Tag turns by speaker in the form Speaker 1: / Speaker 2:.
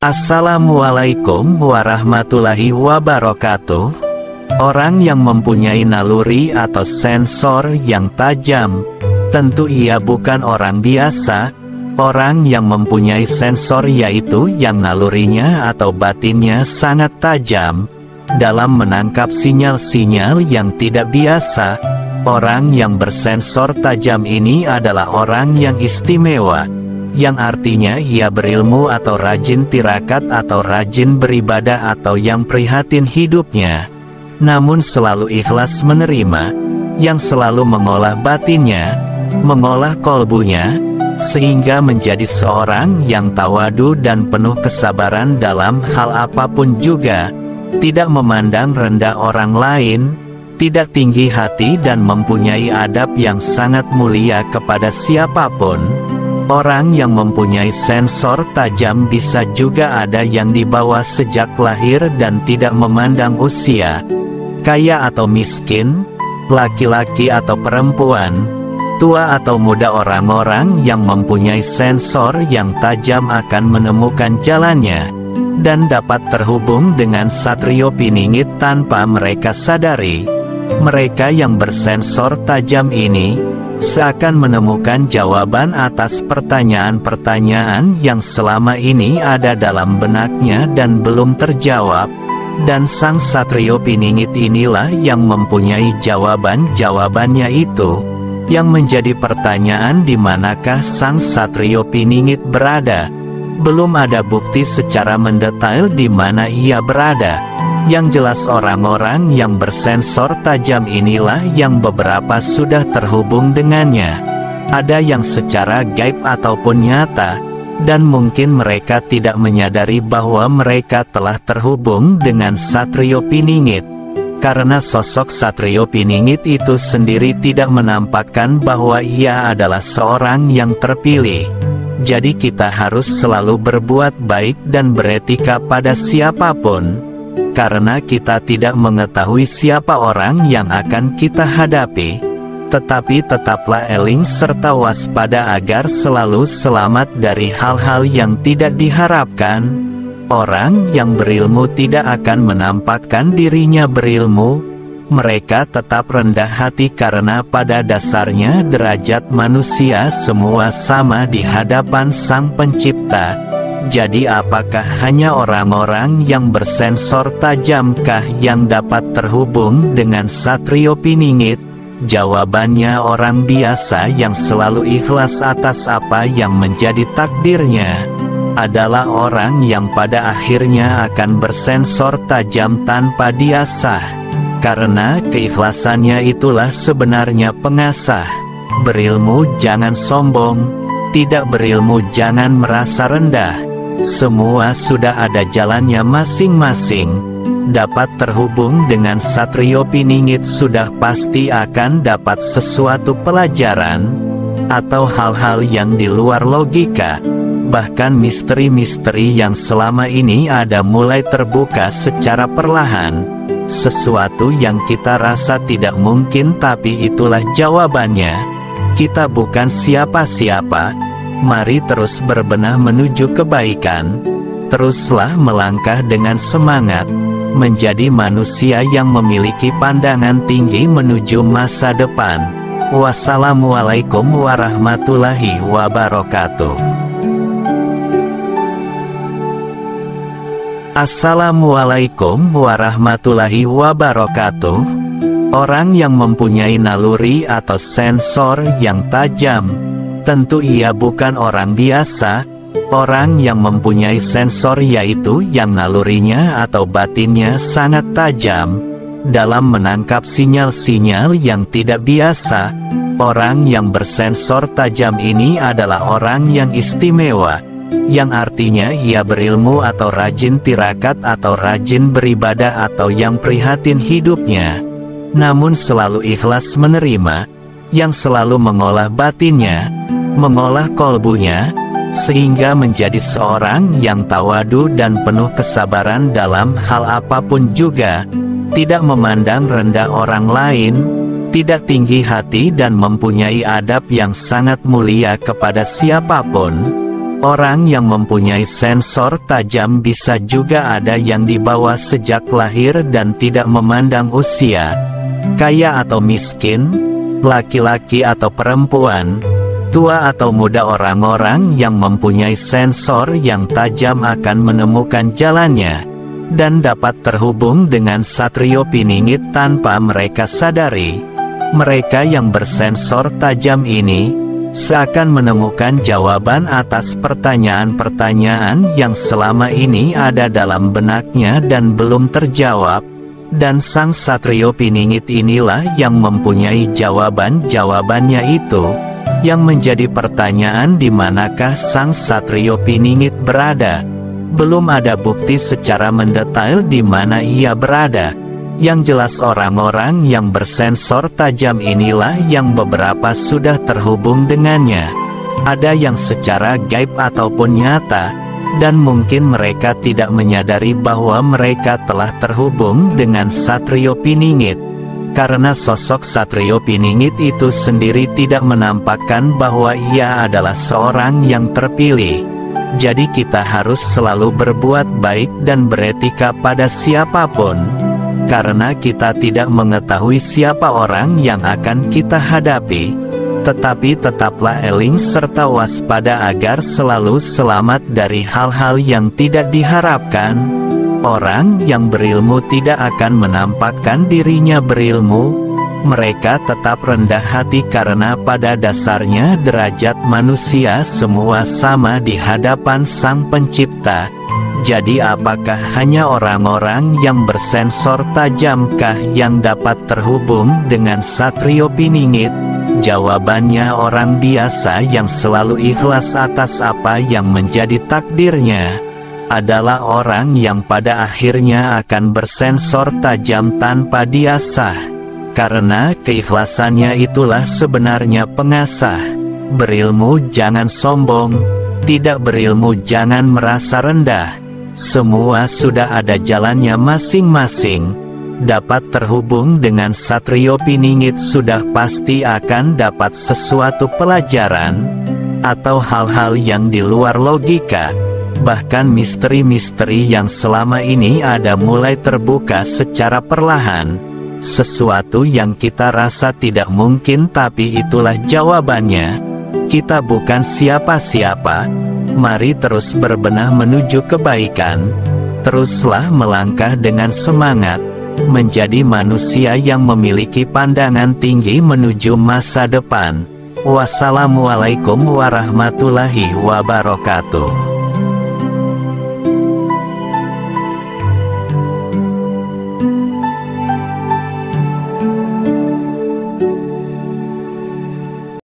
Speaker 1: Assalamualaikum warahmatullahi wabarakatuh. Orang yang mempunyai naluri atau sensor yang tajam, tentu ia bukan orang biasa. Orang yang mempunyai sensor yaitu yang nalurinya atau batinnya sangat tajam dalam menangkap sinyal-sinyal yang tidak biasa. Orang yang bersensor tajam ini adalah orang yang istimewa, yang artinya ia berilmu atau rajin tirakat atau rajin beribadah atau yang prihatin hidupnya, namun selalu ikhlas menerima, yang selalu mengolah batinnya, mengolah kolbunya, sehingga menjadi seorang yang tawadu dan penuh kesabaran dalam hal apapun juga, tidak memandang rendah orang lain, tidak tinggi hati dan mempunyai adab yang sangat mulia kepada siapapun. Orang yang mempunyai sensor tajam bisa juga ada yang dibawa sejak lahir dan tidak memandang usia, kaya atau miskin, laki-laki atau perempuan, tua atau muda. Orang-orang yang mempunyai sensor yang tajam akan menemukan jalannya dan dapat terhubung dengan Satrio Piningit tanpa mereka sadari. Mereka yang bersensor tajam ini seakan menemukan jawaban atas pertanyaan-pertanyaan yang selama ini ada dalam benaknya dan belum terjawab, dan sang Satrio Piningit inilah yang mempunyai jawaban-jawabannya itu. Yang menjadi pertanyaan, di manakah sang Satrio Piningit berada? Belum ada bukti secara mendetail di mana ia berada. Yang jelas orang-orang yang bersensor tajam inilah yang beberapa sudah terhubung dengannya. Ada yang secara gaib ataupun nyata, dan mungkin mereka tidak menyadari bahwa mereka telah terhubung dengan Satrio Piningit, karena sosok Satrio Piningit itu sendiri tidak menampakkan bahwa ia adalah seorang yang terpilih. Jadi kita harus selalu berbuat baik dan beretika pada siapapun, karena kita tidak mengetahui siapa orang yang akan kita hadapi. Tetapi tetaplah eling serta waspada agar selalu selamat dari hal-hal yang tidak diharapkan. Orang yang berilmu tidak akan menampakkan dirinya berilmu. Mereka tetap rendah hati karena pada dasarnya derajat manusia semua sama di hadapan Sang Pencipta. Jadi apakah hanya orang-orang yang bersensor tajamkah yang dapat terhubung dengan Satrio Piningit? Jawabannya orang biasa yang selalu ikhlas atas apa yang menjadi takdirnya adalah orang yang pada akhirnya akan bersensor tajam tanpa diasah. Karena keikhlasannya itulah sebenarnya pengasah. Berilmu jangan sombong, tidak berilmu jangan merasa rendah. Semua sudah ada jalannya masing-masing. Dapat terhubung dengan Satrio Piningit sudah pasti akan dapat sesuatu pelajaran atau hal-hal yang di luar logika. Bahkan misteri-misteri yang selama ini ada mulai terbuka secara perlahan. Sesuatu yang kita rasa tidak mungkin, tapi itulah jawabannya. Kita bukan siapa-siapa. Mari terus berbenah menuju kebaikan. Teruslah melangkah dengan semangat, menjadi manusia yang memiliki pandangan tinggi menuju masa depan. Wassalamualaikum warahmatullahi wabarakatuh. Assalamualaikum warahmatullahi wabarakatuh. Orang yang mempunyai naluri atau sensor yang tajam, tentu ia bukan orang biasa. Orang yang mempunyai sensor yaitu yang nalurinya atau batinnya sangat tajam dalam menangkap sinyal-sinyal yang tidak biasa. Orang yang bersensor tajam ini adalah orang yang istimewa, yang artinya ia berilmu atau rajin tirakat atau rajin beribadah atau yang prihatin hidupnya, namun selalu ikhlas menerima, yang selalu mengolah batinnya, mengolah kolbunya, sehingga menjadi seorang yang tawadu dan penuh kesabaran dalam hal apapun juga, tidak memandang rendah orang lain, tidak tinggi hati dan mempunyai adab yang sangat mulia kepada siapapun. Orang yang mempunyai sensor tajam bisa juga ada yang dibawa sejak lahir dan tidak memandang usia, kaya atau miskin, laki-laki atau perempuan, tua atau muda. Orang-orang yang mempunyai sensor yang tajam akan menemukan jalannya dan dapat terhubung dengan Satrio Piningit tanpa mereka sadari. Mereka yang bersensor tajam ini seakan menemukan jawaban atas pertanyaan-pertanyaan yang selama ini ada dalam benaknya dan belum terjawab, dan sang Satrio Piningit inilah yang mempunyai jawaban-jawabannya itu, yang menjadi pertanyaan di manakah sang Satrio Piningit berada. Belum ada bukti secara mendetail di mana ia berada. Yang jelas orang-orang yang bersensor tajam inilah yang beberapa sudah terhubung dengannya. Ada yang secara gaib ataupun nyata, dan mungkin mereka tidak menyadari bahwa mereka telah terhubung dengan Satrio Piningit, karena sosok Satrio Piningit itu sendiri tidak menampakkan bahwa ia adalah seorang yang terpilih. Jadi kita harus selalu berbuat baik dan beretika pada siapapun, karena kita tidak mengetahui siapa orang yang akan kita hadapi. Tetapi tetaplah eling serta waspada agar selalu selamat dari hal-hal yang tidak diharapkan. Orang yang berilmu tidak akan menampakkan dirinya berilmu. Mereka tetap rendah hati karena pada dasarnya derajat manusia semua sama di hadapan Sang Pencipta. Jadi apakah hanya orang-orang yang bersensor tajamkah yang dapat terhubung dengan Satrio Piningit? Jawabannya orang biasa yang selalu ikhlas atas apa yang menjadi takdirnya adalah orang yang pada akhirnya akan bersensor tajam tanpa diasah. Karena keikhlasannya itulah sebenarnya pengasah. Berilmu jangan sombong, tidak berilmu jangan merasa rendah. Semua sudah ada jalannya masing-masing. Dapat terhubung dengan Satrio Piningit sudah pasti akan dapat sesuatu pelajaran atau hal-hal yang di luar logika. Bahkan misteri-misteri yang selama ini ada mulai terbuka secara perlahan. Sesuatu yang kita rasa tidak mungkin, tapi itulah jawabannya. Kita bukan siapa-siapa. Mari terus berbenah menuju kebaikan. Teruslah melangkah dengan semangat, menjadi manusia yang memiliki pandangan tinggi menuju masa depan. Wassalamualaikum warahmatullahi wabarakatuh.